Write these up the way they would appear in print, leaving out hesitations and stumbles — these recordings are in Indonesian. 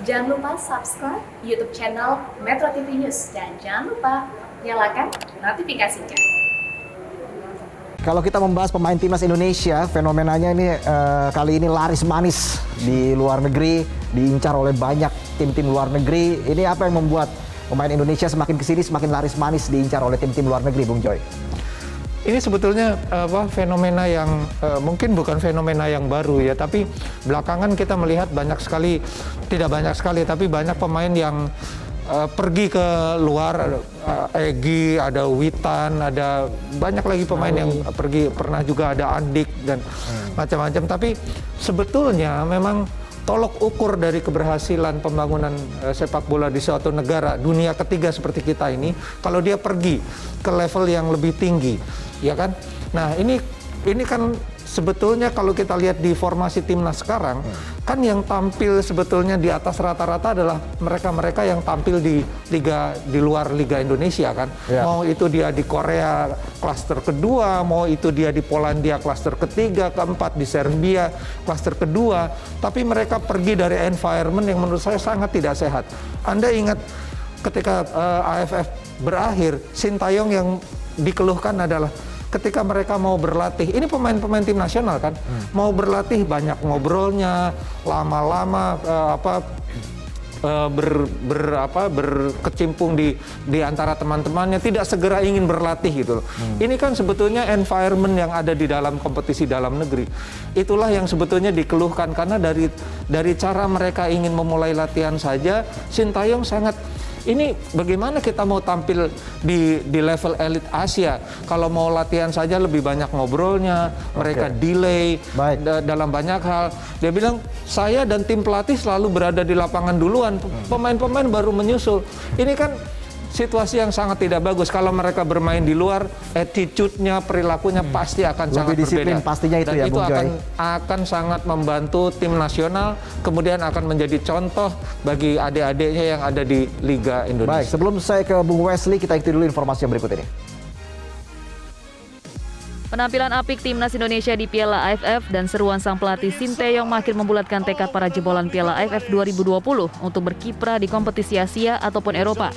Jangan lupa subscribe YouTube channel Metro TV News dan jangan lupa nyalakan notifikasinya. Kalau kita membahas pemain timnas Indonesia, fenomenanya ini kali ini laris manis di luar negeri, diincar oleh banyak tim-tim luar negeri. Ini apa yang membuat pemain Indonesia semakin kesini semakin laris manis diincar oleh tim-tim luar negeri, Bung Joy? Ini sebetulnya fenomena yang mungkin bukan fenomena yang baru ya, tapi belakangan kita melihat banyak sekali, tidak banyak sekali, tapi banyak pemain yang pergi ke luar, Egy, ada Witan, ada banyak lagi pemain yang pergi, pernah juga ada Andik dan macam-macam. Tapi sebetulnya memang tolok ukur dari keberhasilan pembangunan sepak bola di suatu negara dunia ketiga seperti kita ini, kalau dia pergi ke level yang lebih tinggi, ya kan? Nah ini kan sebetulnya kalau kita lihat di formasi timnas sekarang, kan yang tampil sebetulnya di atas rata-rata adalah mereka-mereka yang tampil di liga di luar Liga Indonesia kan. Yeah. Mau itu dia di Korea klaster kedua, mau itu dia di Polandia klaster ketiga, keempat di Serbia klaster kedua, tapi mereka pergi dari environment yang menurut saya sangat tidak sehat. Anda ingat ketika AFF berakhir, Sintayong yang dikeluhkan adalah ketika mereka mau berlatih, ini pemain-pemain tim nasional kan, mau berlatih banyak ngobrolnya, lama-lama berkecimpung di antara teman-temannya, tidak segera ingin berlatih gitu loh. Ini kan sebetulnya environment yang ada di dalam kompetisi dalam negeri. Itulah yang sebetulnya dikeluhkan karena dari cara mereka ingin memulai latihan saja, Sintayong sangat. Ini bagaimana kita mau tampil di level elit Asia kalau mau latihan saja lebih banyak ngobrolnya, mereka delay dalam banyak hal. Dia bilang saya dan tim pelatih selalu berada di lapangan duluan, pemain-pemain baru menyusul. Ini kan situasi yang sangat tidak bagus. Kalau mereka bermain di luar, attitude-nya, perilakunya pasti akan sangat disiplin, berbeda. pastinya itu. Dan ya, itu akan sangat membantu tim nasional, kemudian akan menjadi contoh bagi adik-adiknya yang ada di Liga Indonesia. Baik, sebelum saya ke Bung Wesley, kita ikuti dulu informasi yang berikut ini. Penampilan apik timnas Indonesia di Piala AFF dan seruan sang pelatih Sinteyong makin membulatkan tekad para jebolan Piala AFF 2020 untuk berkiprah di kompetisi Asia ataupun Eropa.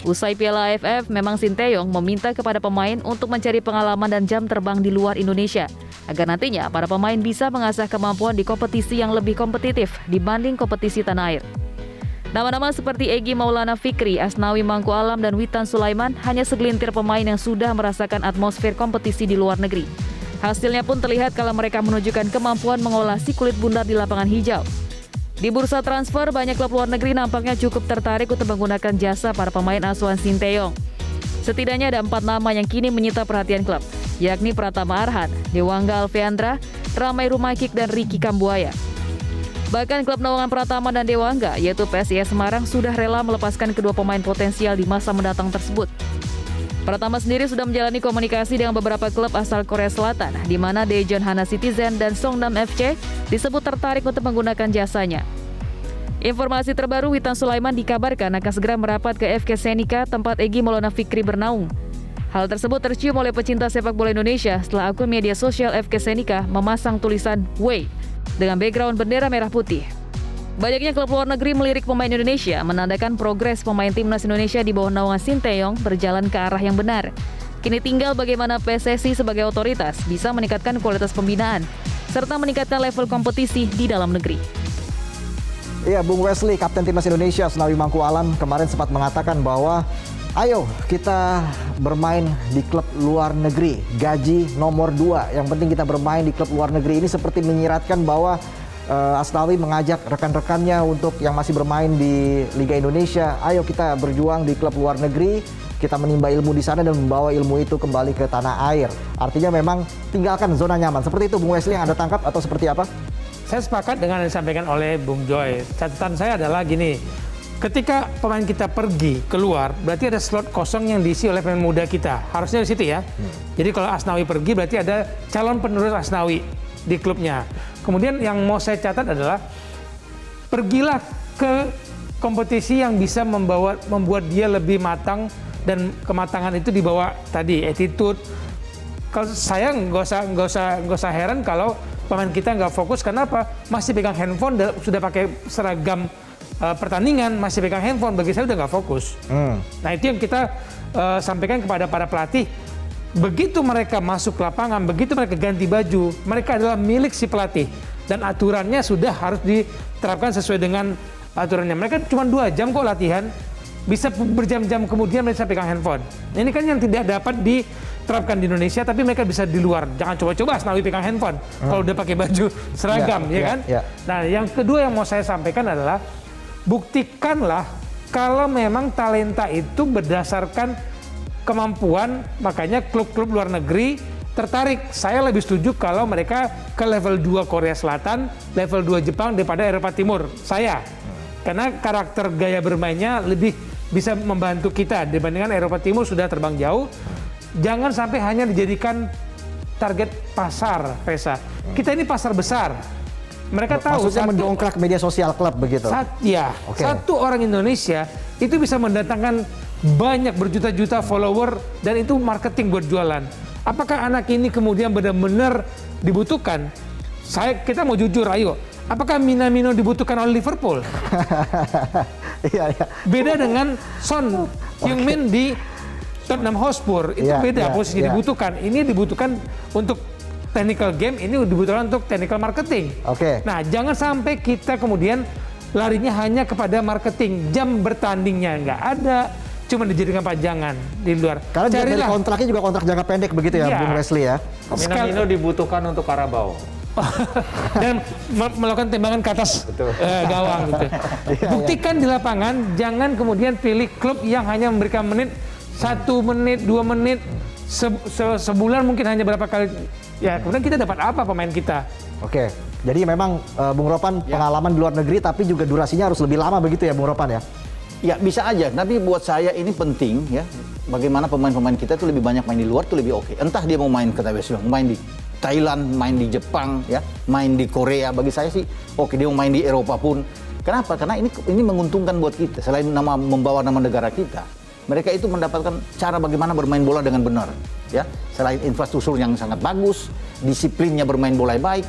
Usai Piala AFF, memang Sinteyong meminta kepada pemain untuk mencari pengalaman dan jam terbang di luar Indonesia, agar nantinya para pemain bisa mengasah kemampuan di kompetisi yang lebih kompetitif dibanding kompetisi tanah air. Nama-nama seperti Egy Maulana Fikri, Asnawi Mangku Alam, dan Witan Sulaiman hanya segelintir pemain yang sudah merasakan atmosfer kompetisi di luar negeri. Hasilnya pun terlihat kala mereka menunjukkan kemampuan mengolah si kulit bundar di lapangan hijau. Di bursa transfer, banyak klub luar negeri nampaknya cukup tertarik untuk menggunakan jasa para pemain asuhan Sinteyong. Setidaknya ada 4 nama yang kini menyita perhatian klub, yakni Pratama Arhan, Dewangga Alfeandra, Ramai Rumakik, dan Ricky Kambuaya. Bahkan klub naungan Pratama dan Dewangga, yaitu PSIS Semarang, sudah rela melepaskan kedua pemain potensial di masa mendatang tersebut. Pratama sendiri sudah menjalani komunikasi dengan beberapa klub asal Korea Selatan, di mana Daejeon Hana Citizen dan Songnam FC disebut tertarik untuk menggunakan jasanya. Informasi terbaru, Witan Sulaiman dikabarkan akan segera merapat ke FK Senika, tempat Egy Maulana Fikri bernaung. Hal tersebut tercium oleh pecinta sepak bola Indonesia setelah akun media sosial FK Senika memasang tulisan "Way" dengan background bendera merah putih. Banyaknya klub luar negeri melirik pemain Indonesia, menandakan progres pemain timnas Indonesia di bawah naungan Sinteyong berjalan ke arah yang benar. Kini tinggal bagaimana PSSI sebagai otoritas bisa meningkatkan kualitas pembinaan, serta meningkatkan level kompetisi di dalam negeri. Iya, Bung Wesley, Kapten Timnas Indonesia Asnawi Mangku Alam kemarin sempat mengatakan bahwa ayo kita bermain di klub luar negeri, gaji nomor 2. Yang penting kita bermain di klub luar negeri. Ini seperti menyiratkan bahwa Asnawi mengajak rekan-rekannya untuk yang masih bermain di Liga Indonesia, ayo kita berjuang di klub luar negeri, kita menimba ilmu di sana dan membawa ilmu itu kembali ke tanah air. Artinya memang tinggalkan zona nyaman. Seperti itu Bung Wesley yang Anda tangkap atau seperti apa? Saya sepakat dengan yang disampaikan oleh Bung Joy. Catatan saya adalah gini, ketika pemain kita pergi keluar, berarti ada slot kosong yang diisi oleh pemain muda kita. Harusnya di situ ya. Jadi kalau Asnawi pergi, berarti ada calon penerus Asnawi di klubnya. Kemudian yang mau saya catat adalah, pergilah ke kompetisi yang bisa membuat dia lebih matang, dan kematangan itu dibawa tadi attitude. Kalau saya nggak usah heran kalau pemain kita nggak fokus. Kenapa? Masih pegang handphone, sudah pakai seragam pertandingan masih pegang handphone, bagi saya udah nggak fokus. Nah itu yang kita sampaikan kepada para pelatih. Begitu mereka masuk ke lapangan, begitu mereka ganti baju, mereka adalah milik si pelatih. Dan aturannya sudah harus diterapkan sesuai dengan aturannya. Mereka cuma 2 jam kok latihan, bisa berjam-jam kemudian mereka pegang handphone. Ini kan yang tidak dapat diterapkan di Indonesia, tapi mereka bisa di luar. Jangan coba-coba Asnawi pegang handphone kalau udah pakai baju seragam, ya kan? Nah, yang kedua yang mau saya sampaikan adalah buktikanlah kalau memang talenta itu berdasarkan kemampuan, makanya klub-klub luar negeri tertarik. Saya lebih setuju kalau mereka ke level 2 Korea Selatan, level 2 Jepang daripada Eropa Timur. Saya. Karena karakter gaya bermainnya lebih bisa membantu kita dibandingkan Eropa Timur sudah terbang jauh. Jangan sampai hanya dijadikan target pasar, Reza. Kita ini pasar besar. Mereka tahu. Maksudnya mendongkrak media sosial klub begitu? Satu orang Indonesia itu bisa mendatangkan banyak berjuta-juta follower dan itu marketing buat jualan. Apakah anak ini kemudian benar-benar dibutuhkan? Kita mau jujur, ayo. Apakah Minamino dibutuhkan oleh Liverpool? Beda dengan Son Heung-min di Tottenham Hotspur. Itu beda posisi dibutuhkan. Ini dibutuhkan untuk technical game, ini dibutuhkan untuk technical marketing. Nah, jangan sampai kita kemudian larinya hanya kepada marketing. Jam bertandingnya nggak ada. Cuma dijadikan pajangan di luar. Karena dari kontraknya juga kontrak jangka pendek begitu ya, Bung Wesley ya. Minamino dibutuhkan untuk Carabao. Dan melakukan tembakan ke atas gawang gitu. Buktikan di lapangan, jangan kemudian pilih klub yang hanya memberikan menit 1 menit, 2 menit, sebulan mungkin hanya berapa kali. Ya, kemudian kita dapat apa pemain kita? Jadi memang Bung Ropan pengalaman di luar negeri tapi juga durasinya harus lebih lama begitu ya Bung Ropan ya? Ya bisa aja, tapi buat saya ini penting ya. Bagaimana pemain-pemain kita itu lebih banyak main di luar tuh lebih oke. Entah dia mau main ke main di Thailand, main di Jepang, ya, main di Korea. Bagi saya sih oke, dia mau main di Eropa pun. Kenapa? Karena ini menguntungkan buat kita. Selain membawa nama negara kita, mereka itu mendapatkan cara bagaimana bermain bola dengan benar. Ya, selain infrastruktur yang sangat bagus, disiplinnya bermain bola yang baik,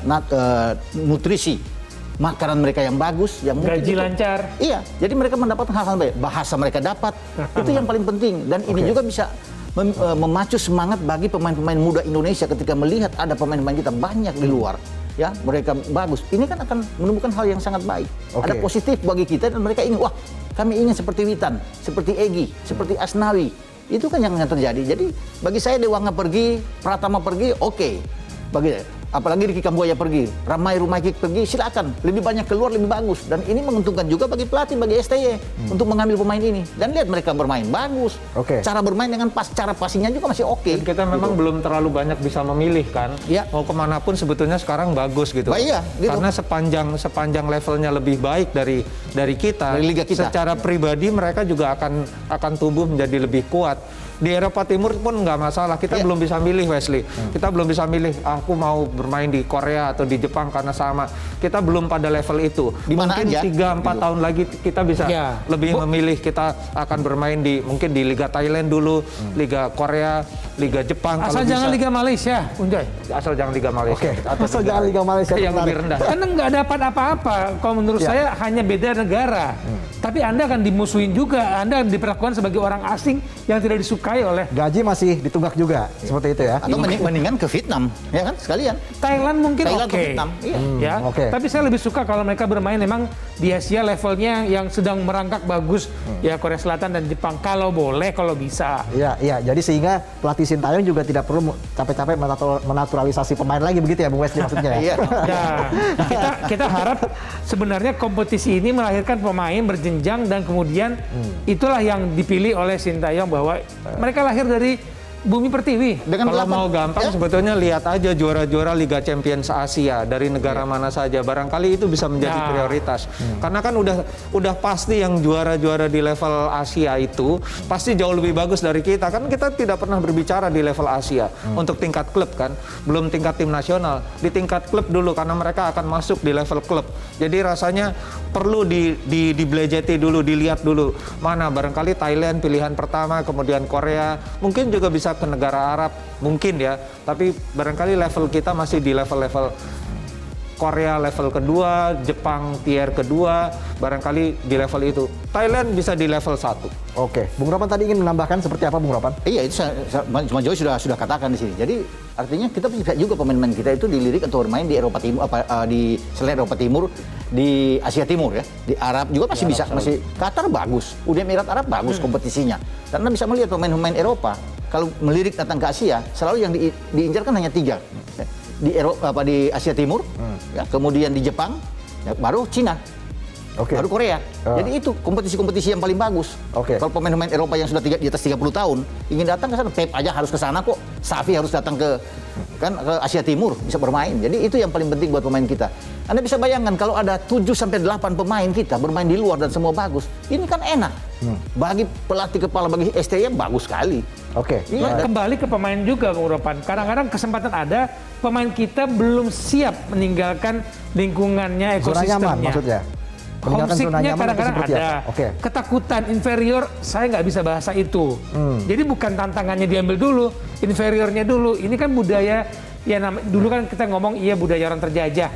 nutrisi, makanan mereka yang bagus, yang gaji lancar. Iya, jadi mereka mendapatkan hal-hal baik. Bahasa mereka dapat, itu yang paling penting. Dan ini juga bisa memacu semangat bagi pemain-pemain muda Indonesia ketika melihat ada pemain-pemain kita banyak di luar. Ya, mereka bagus. Ini kan akan menumbuhkan hal yang sangat baik. Ada positif bagi kita dan mereka ingin, wah, kami ingin seperti Witan, seperti Egy, seperti Asnawi. Itu kan yang terjadi. Jadi bagi saya Dewanga pergi, Pratama pergi, apalagi Ricky Kambuaya pergi, Ramai Rumaiki pergi, silakan. Lebih banyak keluar, lebih bagus. Dan ini menguntungkan juga bagi pelatih, bagi STY untuk mengambil pemain ini. Dan lihat mereka bermain bagus. Cara bermain dengan cara passingnya juga masih oke. Dan kita memang belum terlalu banyak bisa memilih kan. Mau kemanapun sebetulnya sekarang bagus gitu. Karena sepanjang levelnya lebih baik dari kita, dari liga kita. Secara pribadi mereka juga akan tumbuh menjadi lebih kuat. Di Eropa Timur pun nggak masalah, kita belum bisa milih, Wesley. Kita belum bisa milih, aku mau bermain di Korea atau di Jepang karena sama. Kita belum pada level itu. Mungkin 3-4 tahun lagi kita bisa lebih memilih, kita akan bermain mungkin di Liga Thailand dulu, Liga Korea, Liga Jepang. Asal jangan Liga Malaysia, Unjoy. Asal jangan Liga Malaysia. Asal jangan Liga Malaysia yang lebih rendah. Karena nggak dapat apa-apa. Kalau menurut saya hanya beda negara. Tapi Anda akan dimusuhin juga, Anda diperlakukan sebagai orang asing yang tidak disukai oleh. Gaji masih ditunggak juga, seperti itu ya. Atau mendingan ke Vietnam, ya kan, sekalian. Thailand mungkin oke. Iya. Tapi saya lebih suka kalau mereka bermain memang di Asia levelnya yang sedang merangkak bagus, ya Korea Selatan dan Jepang. Kalau boleh, kalau bisa. Iya. Jadi sehingga pelatih Sintayong juga tidak perlu capek-capek menaturalisasi pemain lagi begitu ya, Bung Wesley maksudnya. Iya. Kita harap sebenarnya kompetisi ini melahirkan pemain berjenjang dan kemudian itulah yang dipilih oleh Sintayong bahwa mereka lahir dari Bumi Pertiwi. Kalau mau gampang sebetulnya lihat aja juara-juara Liga Champions Asia dari negara mana saja. Barangkali itu bisa menjadi prioritas. Karena kan udah pasti yang juara-juara di level Asia itu pasti jauh lebih bagus dari kita. Kan kita tidak pernah berbicara di level Asia untuk tingkat klub kan. Belum tingkat tim nasional. Di tingkat klub dulu karena mereka akan masuk di level klub. Jadi rasanya perlu dibelejeti dulu, dilihat dulu. Mana barangkali Thailand pilihan pertama, kemudian Korea, mungkin juga bisa ke negara Arab, mungkin ya. Tapi barangkali level kita masih di level-level Korea level kedua, Jepang tier kedua, barangkali di level itu. Thailand bisa di level 1. Oke, Bung Ropan tadi ingin menambahkan seperti apa, Bung Ropan? Iya, itu Mas Joy sudah katakan di sini. Jadi artinya kita bisa juga pemain-pemain kita itu dilirik atau bermain di Eropa Timur, di selain Eropa Timur, di Asia Timur ya, di Arab juga masih bisa, masih Qatar bagus, Uni Emirat Arab bagus kompetisinya. Karena bisa melihat pemain-pemain Eropa kalau melirik datang ke Asia, selalu yang diincar kan hanya 3. Di Eropa, di Asia Timur, ya, kemudian di Jepang, ya, baru Cina. Baru Korea. Jadi itu kompetisi-kompetisi yang paling bagus. Kalau pemain-pemain Eropa yang sudah di atas 30 tahun ingin datang ke sana, Pep aja harus ke sana kok. Xavi harus datang ke Asia Timur bisa bermain. Jadi itu yang paling penting buat pemain kita. Anda bisa bayangkan kalau ada 7 sampai 8 pemain kita bermain di luar dan semua bagus. Ini kan enak. Bagi pelatih kepala, bagi STM bagus sekali. Iya, kembali ke pemain juga, Bung Ropan. Kadang-kadang kesempatan ada, pemain kita belum siap meninggalkan lingkungannya, ekosistemnya. Zona nyaman maksudnya? Homesicknya kadang-kadang ada. Ketakutan inferior, saya nggak bisa bahasa itu. Jadi bukan tantangannya diambil dulu, inferiornya dulu. Ini kan budaya, ya dulu kan kita ngomong iya budaya orang terjajah.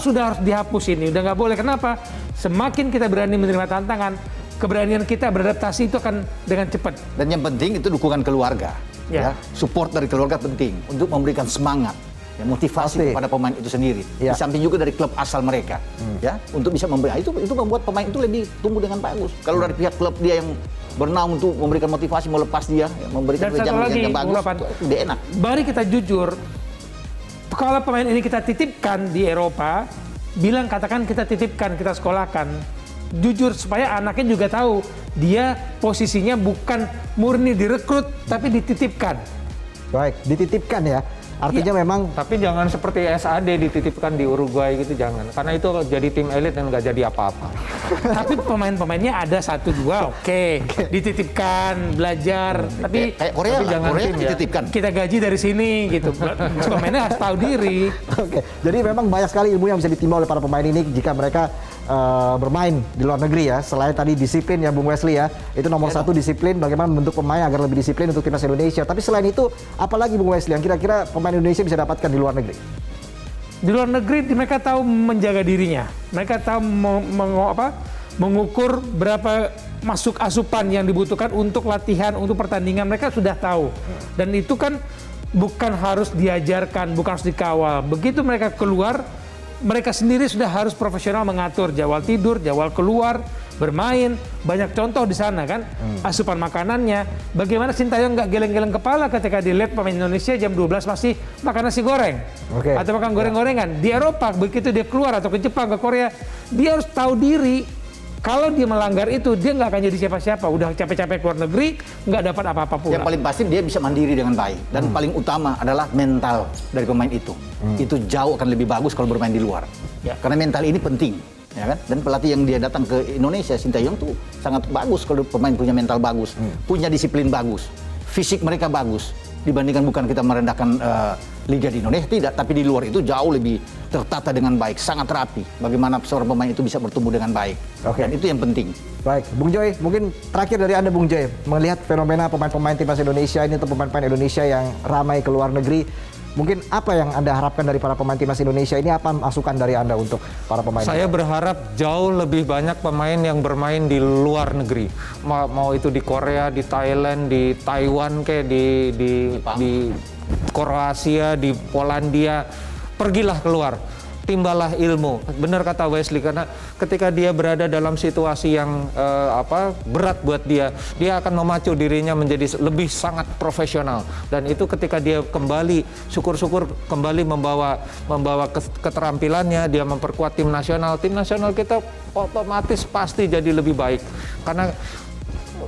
Sudah harus dihapus ini, udah nggak boleh. Kenapa? Semakin kita berani menerima tantangan, keberanian kita beradaptasi itu akan dengan cepat. Dan yang penting itu dukungan keluarga. Ya. Support dari keluarga penting untuk memberikan semangat. Ya, motivasi kepada pemain itu sendiri. Di samping juga dari klub asal mereka, ya, untuk bisa itu membuat pemain itu lebih tumbuh dengan bagus. Kalau dari pihak klub dia yang bernaung untuk memberikan motivasi, melepas dia, ya, memberikan wejangan yang bagus, itu dia enak. Mari kita jujur, kalau pemain ini kita titipkan di Eropa, katakan kita titipkan, kita sekolahkan, jujur supaya anaknya juga tahu dia posisinya bukan murni direkrut, tapi dititipkan. Baik, dititipkan ya. Artinya memang, tapi jangan seperti SAD dititipkan di Uruguay gitu, jangan. Karena itu jadi tim elit dan nggak jadi apa-apa. Tapi pemain-pemainnya ada 1-2, oke. Dititipkan, belajar. Tapi kayak Korea, Korea kan dititipkan. Kita gaji dari sini gitu. Pemainnya harus tahu diri. Jadi memang banyak sekali ilmu yang bisa ditimba oleh para pemain ini jika mereka bermain di luar negeri ya. Selain tadi disiplin ya Bung Wesley ya, itu nomor satu disiplin, bagaimana membentuk pemain agar lebih disiplin untuk timnas Indonesia. Tapi selain itu, apalagi Bung Wesley yang kira-kira pemain Indonesia bisa dapatkan di luar negeri? Di luar negeri mereka tahu menjaga dirinya, mereka tahu mengukur berapa masuk asupan yang dibutuhkan untuk latihan, untuk pertandingan, mereka sudah tahu. Dan itu kan bukan harus diajarkan, bukan harus dikawal. Begitu mereka keluar, mereka sendiri sudah harus profesional mengatur jadwal tidur, jadwal keluar, bermain. Banyak contoh di sana kan, asupan makanannya. Bagaimana Sintayong nggak geleng-geleng kepala ketika dilihat pemain Indonesia jam 12 masih makan nasi goreng. Atau makan goreng-gorengan. Di Eropa, begitu dia keluar atau ke Jepang, ke Korea, dia harus tahu diri. Kalau dia melanggar itu, dia nggak akan jadi siapa-siapa. Udah capek-capek keluar negeri, nggak dapat apa-apa pula. Yang paling pasti dia bisa mandiri dengan baik. Dan paling utama adalah mental dari pemain itu. Itu jauh akan lebih bagus kalau bermain di luar. Karena mental ini penting. Ya kan? Dan pelatih yang dia datang ke Indonesia, Sintayong tuh sangat bagus kalau pemain punya mental bagus. Punya disiplin bagus. Fisik mereka bagus. Dibandingkan bukan kita merendahkan Liga di Indonesia, tidak. Tapi di luar itu jauh lebih tertata dengan baik, sangat rapi. Bagaimana seorang pemain itu bisa bertumbuh dengan baik. Dan itu yang penting. Baik, Bung Joy, mungkin terakhir dari Anda Bung Joy, melihat fenomena pemain-pemain timnas Indonesia ini atau pemain-pemain Indonesia yang ramai ke luar negeri, mungkin apa yang Anda harapkan dari para pemain timnas Indonesia ini? Apa masukan dari Anda untuk para pemain? Saya berharap jauh lebih banyak pemain yang bermain di luar negeri. Mau itu di Korea, di Thailand, di Taiwan, kayak di Kroasia, di Polandia. Pergilah keluar, timbalah ilmu. Benar kata Wesley, karena ketika dia berada dalam situasi yang berat buat dia akan memacu dirinya menjadi lebih sangat profesional. Dan itu ketika dia kembali, syukur-syukur kembali membawa keterampilannya, dia memperkuat tim nasional kita otomatis pasti jadi lebih baik. Karena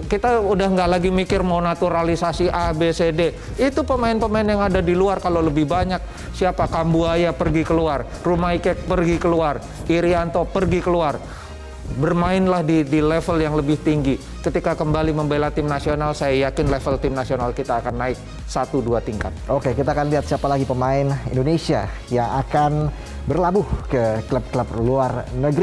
kita udah nggak lagi mikir mau naturalisasi A, B, C, D. Itu pemain-pemain yang ada di luar kalau lebih banyak. Siapa? Kambuaya pergi keluar, Rumaikek pergi keluar, Irianto pergi keluar. Bermainlah di level yang lebih tinggi. Ketika kembali membela tim nasional, saya yakin level tim nasional kita akan naik 1-2 tingkat. Oke, kita akan lihat siapa lagi pemain Indonesia yang akan berlabuh ke klub-klub luar negeri.